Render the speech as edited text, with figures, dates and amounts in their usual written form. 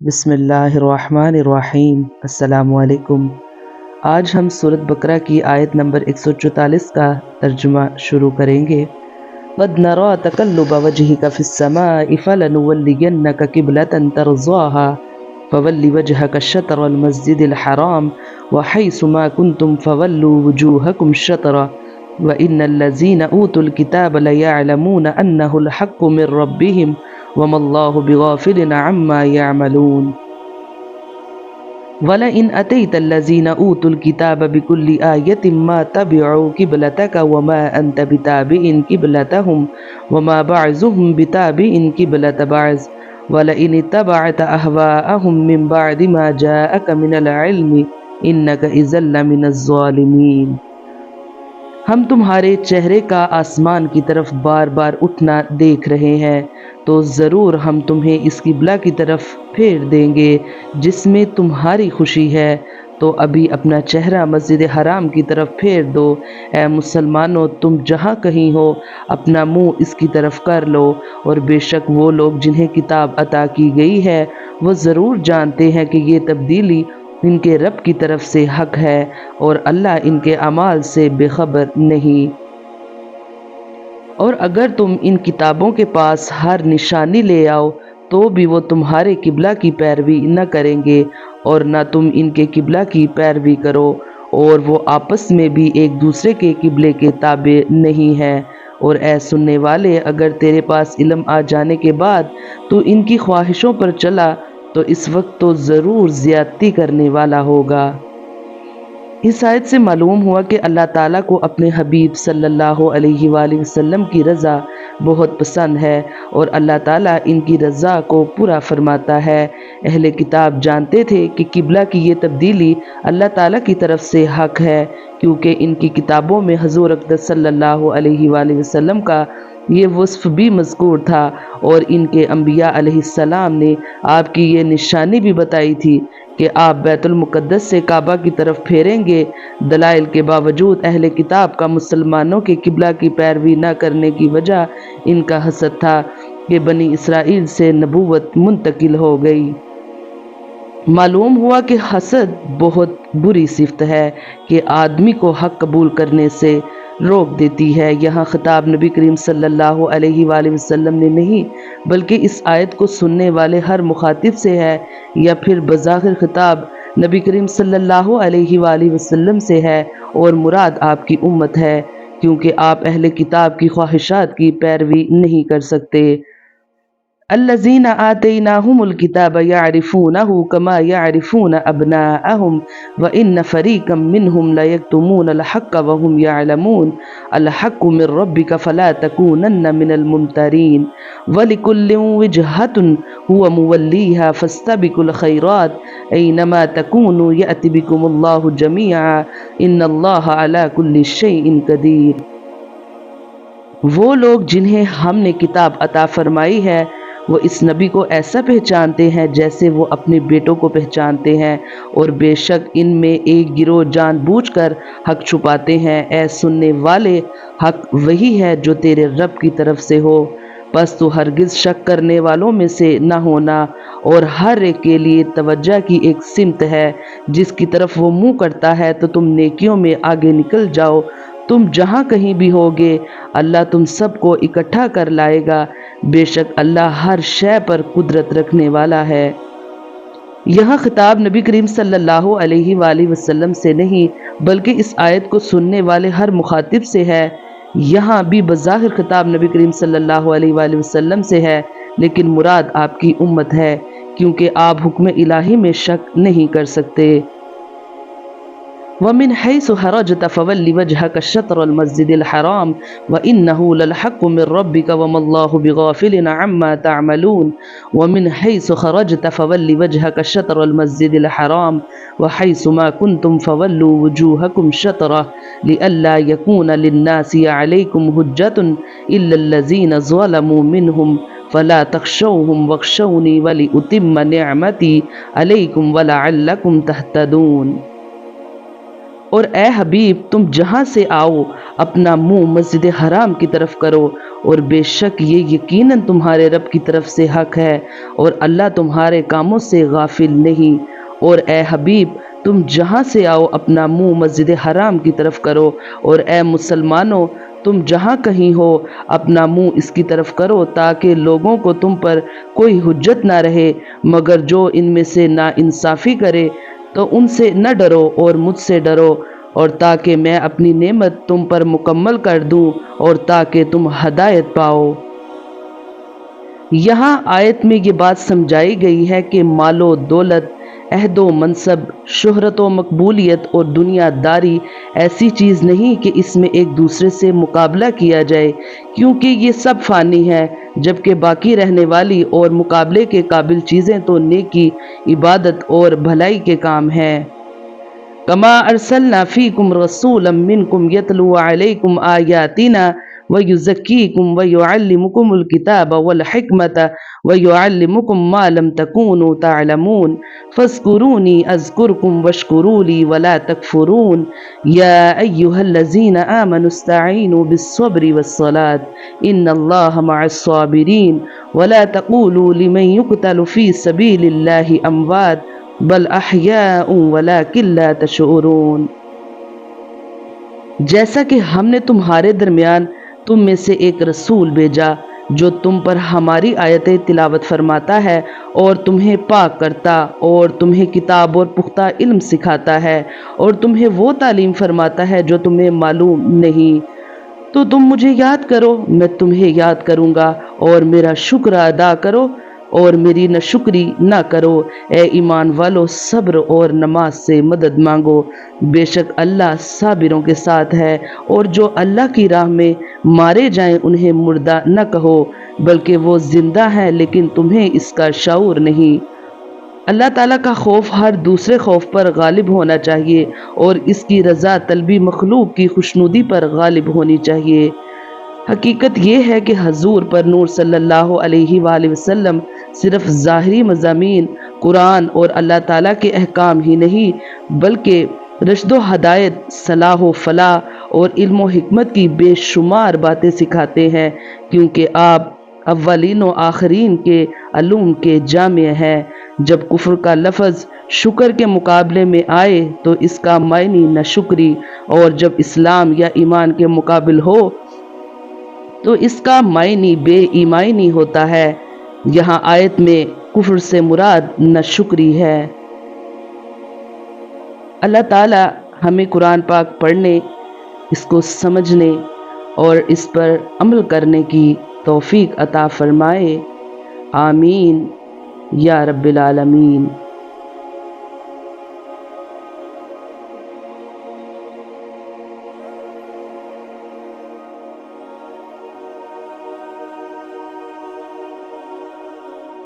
بسم اللہ الرحمن الرحیم۔ السلام علیکم۔ آج ہم سورۃ بقرہ کی آیت نمبر 144 کا ترجمہ شروع کریں گے۔ قَدْ نَرَىٰ تَقَلُّبَ وَجْهِكَ فِي السَّمَاءِ فَلَنُوَلِّيَنَّكَ قِبْلَةً تَرْضَاهَا فَوَلِّ وَجْهَكَ شَطْرَ الْمَسْجِدِ الْحَرَامِ وَحَيْثُ مَا كُنتُمْ فَوَلُّوا وُجُوهَكُمْ شَطْرَهُ وَإِنَّ الَّذِينَ أُوتُوا الْكِتَابَ لَيَعْلَمُونَ أَنَّهُ الْحَقُّ مِن رَّبِّهِمْ وَمَا اللَّهُ بِغَافِلٍ عَمَّا يَعْمَلُونَ۔ وَلَئِنْ أَتَيْتَ الَّذِينَ أُوتُوا الْكِتَابَ بِكُلِّ آيَةٍ مَا تَبِعُوا قِبْلَتَكَ وَمَا أَنْتَ بِتَابِعٍ قِبْلَتَهُمْ وَمَا بَعْضُهُمْ بِتَابِعٍ قِبْلَةَ بَعْضٍ وَلَئِنِ اتَّبَعْتَ أَهْوَاءَهُمْ مِنْ بَعْدِ مَا جَاءَكَ مِنَ الْعِلْمِ إِنَّكَ إِذًا لَّمِنَ الظَّالِمِينَ۔ ہم تمہارے چہرے کا آسمان کی طرف بار بار اٹھنا دیکھ رہے ہیں، تو ضرور ہم تمہیں اس قبلہ کی طرف پھیر دیں گے جس میں تمہاری خوشی ہے، تو ابھی اپنا چہرہ مسجد حرام کی طرف پھیر دو۔ اے مسلمانوں، تم جہاں کہیں ہو اپنا منہ اس کی طرف کر لو، اور بے شک وہ لوگ جنہیں کتاب عطا کی گئی ہے وہ ضرور جانتے ہیں کہ یہ تبدیلی ان کے رب کی طرف سے حق ہے، اور اللہ ان کے اعمال سے بے خبر نہیں۔ اور اگر تم ان کتابوں کے پاس ہر نشانی لے آؤ تو بھی وہ تمہارے قبلہ کی پیروی نہ کریں گے، اور نہ تم ان کے قبلہ کی پیروی کرو، اور وہ آپس میں بھی ایک دوسرے کے قبلے کے تابع نہیں ہیں۔ اور اے سننے والے، اگر تیرے پاس علم آ جانے کے بعد تو ان کی خواہشوں پر چلا تو اس وقت تو ضرور زیادتی کرنے والا ہوگا۔ اس آیت سے معلوم ہوا کہ اللہ تعالیٰ کو اپنے حبیب صلی اللہ علیہ وآلہ وسلم کی رضا بہت پسند ہے، اور اللہ تعالیٰ ان کی رضا کو پورا فرماتا ہے۔ اہل کتاب جانتے تھے کہ قبلہ کی یہ تبدیلی اللہ تعالیٰ کی طرف سے حق ہے، کیونکہ ان کی کتابوں میں حضور اقدس صلی اللہ علیہ وآلہ وسلم کا یہ وصف بھی مذکور تھا، اور ان کے انبیاء علیہ السلام نے آپ کی یہ نشانی بھی بتائی تھی کہ آپ بیت المقدس سے کعبہ کی طرف پھیریں گے۔ دلائل کے باوجود اہل کتاب کا مسلمانوں کے قبلہ کی پیروی نہ کرنے کی وجہ ان کا حسد تھا کہ بنی اسرائیل سے نبوت منتقل ہو گئی۔ معلوم ہوا کہ حسد بہت بری صفت ہے کہ آدمی کو حق قبول کرنے سے روک دیتی ہے۔ یہاں خطاب نبی کریم صلی اللہ علیہ وآلہ وسلم نے نہیں بلکہ اس آیت کو سننے والے ہر مخاطب سے ہے، یا پھر بظاہر خطاب نبی کریم صلی اللہ علیہ وآلہ وسلم سے ہے، اور مراد آپ کی امت ہے، کیونکہ آپ اہل کتاب کی خواہشات کی پیروی نہیں کر سکتے۔ الذین آتیناہم الکتاب یعرفونہ کما یعرفون ابناءہم وان فریقا منہم لیکتمون الحق وہم یعلمون الحق من ربک فلا تکونن من الممترین ولکل وجہۃ هو مولیہا فاستبقوا الخیرات اینما تکونوا یأت بکم اللہ جمیعا ان اللہ علی کل شیء قدیر۔ وہ لوگ جنہیں ہم نے کتاب عطا فرمائی ہے وہ اس نبی کو ایسا پہچانتے ہیں جیسے وہ اپنے بیٹوں کو پہچانتے ہیں، اور بے شک ان میں ایک گروہ جان بوجھ کر حق چھپاتے ہیں۔ اے سننے والے، حق وہی ہے جو تیرے رب کی طرف سے ہو، پس تو ہرگز شک کرنے والوں میں سے نہ ہونا، اور ہر ایک کے لیے توجہ کی ایک سمت ہے جس کی طرف وہ منہ کرتا ہے، تو تم نیکیوں میں آگے نکل جاؤ۔ تم جہاں کہیں بھی ہوگے اللہ تم سب کو اکٹھا کر لائے گا، بے شک اللہ ہر شے پر قدرت رکھنے والا ہے۔ یہاں خطاب نبی کریم صلی اللہ علیہ وآلہ وسلم سے نہیں بلکہ اس آیت کو سننے والے ہر مخاطب سے ہے۔ یہاں بھی بظاہر خطاب نبی کریم صلی اللہ علیہ وآلہ وسلم سے ہے، لیکن مراد آپ کی امت ہے، کیونکہ آپ حکم الہی میں شک نہیں کر سکتے۔ وَمِنْ حَيْثُ خَرَجْتَ فَوَلِّ وَجْهَكَ شَطْرَ الْمَسْجِدِ الْحَرَامِ وَإِنَّهُ لَلْحَقُّ مِنْ رَبِّكَ وَمَا اللَّهُ بِغَافِلٍ عَمَّا تَعْمَلُونَ وَمِنْ حَيْثُ خَرَجْتَ فَوَلِّ وَجْهَكَ شَطْرَ الْمَسْجِدِ الْحَرَامِ وَحَيْثُ مَا كُنْتُمْ فَوَلُّوا وُجُوهَكُمْ شَطْرَهُ لِئَلَّا يَكُونَ لِلنَّاسِ عَلَيْكُمْ حُجَّةٌ إِلَّا الَّذِينَ ظَلَمُوا مِنْهُمْ فَلَا تَخْشَوْهُمْ وَاخْشَوْنِي وَلِأُتِمَّ نِعْمَتِي عَلَيْكُمْ وَلَعَلَّكُمْ تَهْتَدُونَ۔ اور اے حبیب تم جہاں سے آؤ اپنا منہ مسجد حرام کی طرف کرو، اور بے شک یہ یقیناً تمہارے رب کی طرف سے حق ہے، اور اللہ تمہارے کاموں سے غافل نہیں۔ اور اے حبیب تم جہاں سے آؤ اپنا منہ مسجد حرام کی طرف کرو، اور اے مسلمانوں تم جہاں کہیں ہو اپنا منہ اس کی طرف کرو، تاکہ لوگوں کو تم پر کوئی حجت نہ رہے، مگر جو ان میں سے نا انصافی کرے تو ان سے نہ ڈرو اور مجھ سے ڈرو، اور تاکہ میں اپنی نعمت تم پر مکمل کر دوں اور تاکہ تم ہدایت پاؤ۔ یہاں آیت میں یہ بات سمجھائی گئی ہے کہ مال و دولت، عہد و منصب، شہرت و مقبولیت اور دنیا داری ایسی چیز نہیں کہ اس میں ایک دوسرے سے مقابلہ کیا جائے، کیونکہ یہ سب فانی ہے، جبکہ باقی رہنے والی اور مقابلے کے قابل چیزیں تو نیکی، عبادت اور بھلائی کے کام ہیں۔ کما ارسلنا فیکم رسولا منکم یتلو علیکم آیاتنا ویزکیکم ویعلمکم الکتاب والحکمت ویعلمکم ما لم تکونوا تعلمون فاذکرونی اذکرکم واشکروا لی ولا تکفرون یا ایہا الذین آمنوا استعینوا بالصبر والصلاة ان اللہ مع الصابرین ولا تقولوا لمن یقتل فی سبیل اللہ اموات بل احیاء ولکن لا تشعرون۔ جیسا کہ ہم نے تمہارے درمیان تم میں سے ایک رسول بھیجا جو تم پر ہماری آیتیں تلاوت فرماتا ہے اور تمہیں پاک کرتا اور تمہیں کتاب اور پختہ علم سکھاتا ہے اور تمہیں وہ تعلیم فرماتا ہے جو تمہیں معلوم نہیں، تو تم مجھے یاد کرو میں تمہیں یاد کروں گا، اور میرا شکر ادا کرو اور میری ناشکری نہ کرو۔ اے ایمان والو صبر اور نماز سے مدد مانگو، بے شک اللہ صابروں کے ساتھ ہے، اور جو اللہ کی راہ میں مارے جائیں انہیں مردہ نہ کہو بلکہ وہ زندہ ہیں لیکن تمہیں اس کا شعور نہیں۔ اللہ تعالیٰ کا خوف ہر دوسرے خوف پر غالب ہونا چاہیے، اور اس کی رضا طلبی مخلوق کی خوشنودی پر غالب ہونی چاہیے۔ حقیقت یہ ہے کہ حضور پر نور صلی اللہ علیہ وآلہ وسلم صرف ظاہری مضامین قرآن اور اللہ تعالیٰ کے احکام ہی نہیں بلکہ رشد و ہدایت، صلاح و فلاح اور علم و حکمت کی بے شمار باتیں سکھاتے ہیں، کیونکہ آپ اولین و آخرین کے علوم کے جامع ہیں۔ جب کفر کا لفظ شکر کے مقابلے میں آئے تو اس کا معنی ناشکری، اور جب اسلام یا ایمان کے مقابل ہو تو اس کا معنی بے ایمانی ہوتا ہے۔ یہاں آیت میں کفر سے مراد ناشکری ہے۔ اللہ تعالی ہمیں قرآن پاک پڑھنے، اس کو سمجھنے اور اس پر عمل کرنے کی توفیق عطا فرمائے، آمین یا رب العالمین۔